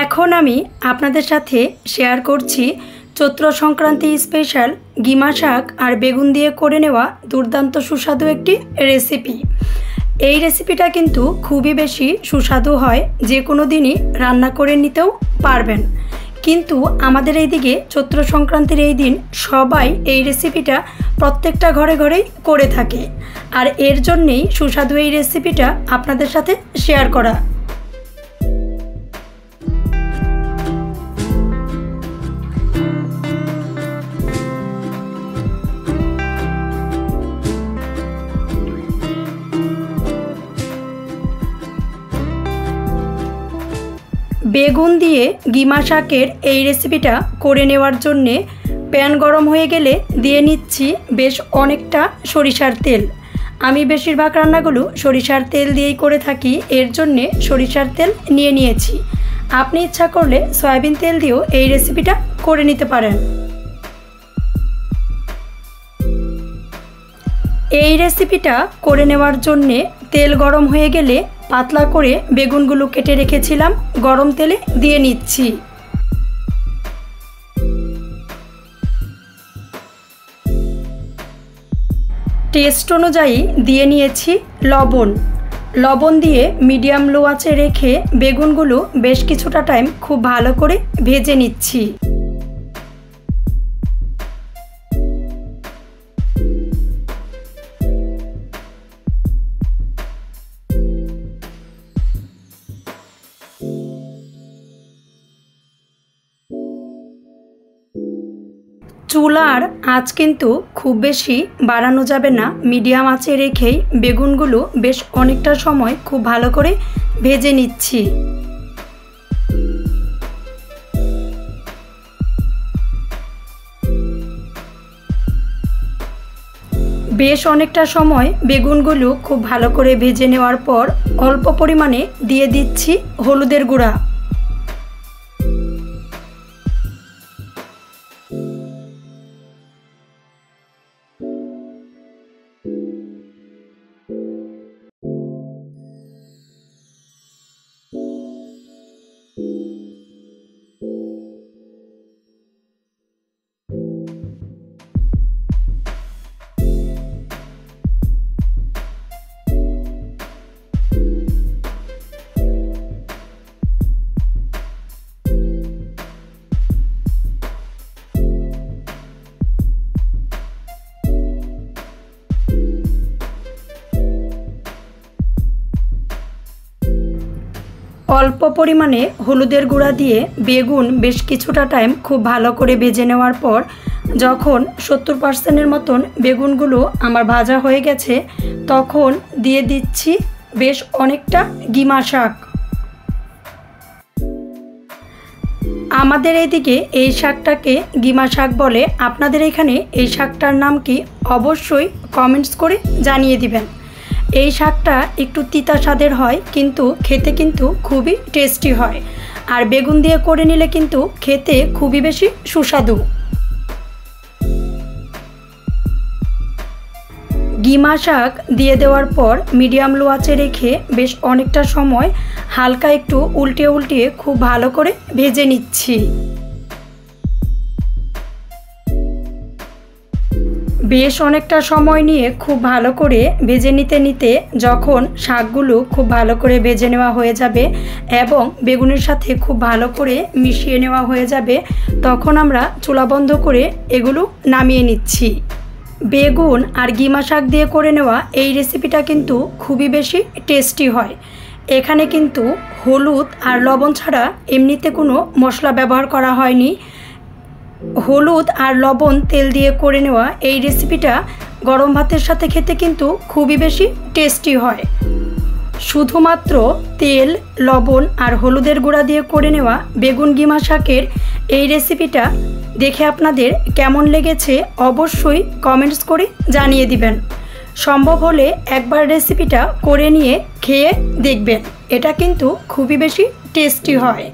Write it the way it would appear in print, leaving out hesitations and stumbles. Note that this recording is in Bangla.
এখন আমি আপনাদের সাথে শেয়ার করছি চৈত্র সংক্রান্তি স্পেশাল গিমা শাক আর বেগুন দিয়ে করে নেওয়া দুর্দান্ত সুস্বাদু একটি রেসিপি। এই রেসিপিটা কিন্তু খুবই বেশি সুস্বাদু হয়, যে কোনো দিনই রান্না করে নিতেও পারবেন। কিন্তু আমাদের এইদিকে চৈত্র সংক্রান্তির এই দিন সবাই এই রেসিপিটা প্রত্যেকটা ঘরে ঘরেই করে থাকে, আর এর জন্যেই সুস্বাদু এই রেসিপিটা আপনাদের সাথে শেয়ার করা। বেগুন দিয়ে গিমা শাকের এই রেসিপিটা করে নেওয়ার জন্যে প্যান গরম হয়ে গেলে দিয়ে নিচ্ছি বেশ অনেকটা সরিষার তেল। আমি বেশিরভাগ রান্নাগুলো সরিষার তেল দিয়েই করে থাকি, এর জন্যে সরিষার তেল নিয়ে নিয়েছি। আপনি ইচ্ছা করলে সয়াবিন তেল দিয়েও এই রেসিপিটা করে নিতে পারেন। এই রেসিপিটা করে নেওয়ার জন্যে তেল গরম হয়ে গেলে পাতলা করে বেগুনগুলো কেটে রেখেছিলাম গরম তেলে দিয়ে নিচ্ছি। টেস্ট অনুযায়ী দিয়ে নিয়েছি লবণ দিয়ে মিডিয়াম লো আঁচে রেখে বেগুনগুলো বেশ কিছুটা টাইম খুব ভালো করে ভেজে নিচ্ছি। চুলার আঁচ কিন্তু খুব বেশি বাড়ানো যাবে না, মিডিয়াম আঁচে রেখেই বেগুনগুলো বেশ অনেকটা সময় খুব ভালো করে ভেজে নিচ্ছি। বেশ অনেকটা সময় বেগুনগুলো খুব ভালো করে ভেজে নেওয়ার পর অল্প পরিমাণে দিয়ে দিচ্ছি হলুদের গুঁড়া। অল্প পরিমাণে হলুদের গুঁড়া দিয়ে বেগুন বেশ কিছুটা টাইম খুব ভালো করে ভেজে নেওয়ার পর যখন 70% মতন বেগুনগুলো আমার ভাজা হয়ে গেছে, তখন দিয়ে দিচ্ছি বেশ অনেকটা গিমা শাক। আমাদের এইদিকে এই শাকটাকে গিমা শাক বলে, আপনাদের এখানে এই শাকটার নাম কি অবশ্যই কমেন্টস করে জানিয়ে দিবেন। এই শাকটা একটু তিতা স্বাদের হয়, কিন্তু খেতে কিন্তু খুবই টেস্টি হয়, আর বেগুন দিয়ে করে নিলে কিন্তু খেতে খুবই বেশি সুস্বাদু। গিমা শাক দিয়ে দেওয়ার পর মিডিয়াম লো আঁচে রেখে বেশ অনেকটা সময় হালকা একটু উল্টিয়ে খুব ভালো করে ভেজে নিচ্ছি। বেশ অনেকটা সময় নিয়ে খুব ভালো করে ভেজে নিতে যখন শাকগুলো খুব ভালো করে ভেজে নেওয়া হয়ে যাবে এবং বেগুনের সাথে খুব ভালো করে মিশিয়ে নেওয়া হয়ে যাবে, তখন আমরা চুলা বন্ধ করে এগুলো নামিয়ে নিচ্ছি। বেগুন আর গিমা শাক দিয়ে করে নেওয়া এই রেসিপিটা কিন্তু খুবই বেশি টেস্টি হয়। এখানে কিন্তু হলুদ আর লবণ ছাড়া এমনিতে কোনো মশলা ব্যবহার করা হয়নি। হলুদ আর লবণ তেল দিয়ে করে নেওয়া এই রেসিপিটা গরম ভাতের সাথে খেতে কিন্তু খুবই বেশি টেস্টি হয়। শুধুমাত্র তেল, লবণ আর হলুদের গুঁড়া দিয়ে করে নেওয়া বেগুন গিমা শাকের এই রেসিপিটা দেখে আপনাদের কেমন লেগেছে অবশ্যই কমেন্টস করে জানিয়ে দিবেন। সম্ভব হলে একবার রেসিপিটা করে নিয়ে খেয়ে দেখবেন, এটা কিন্তু খুবই বেশি টেস্টি হয়।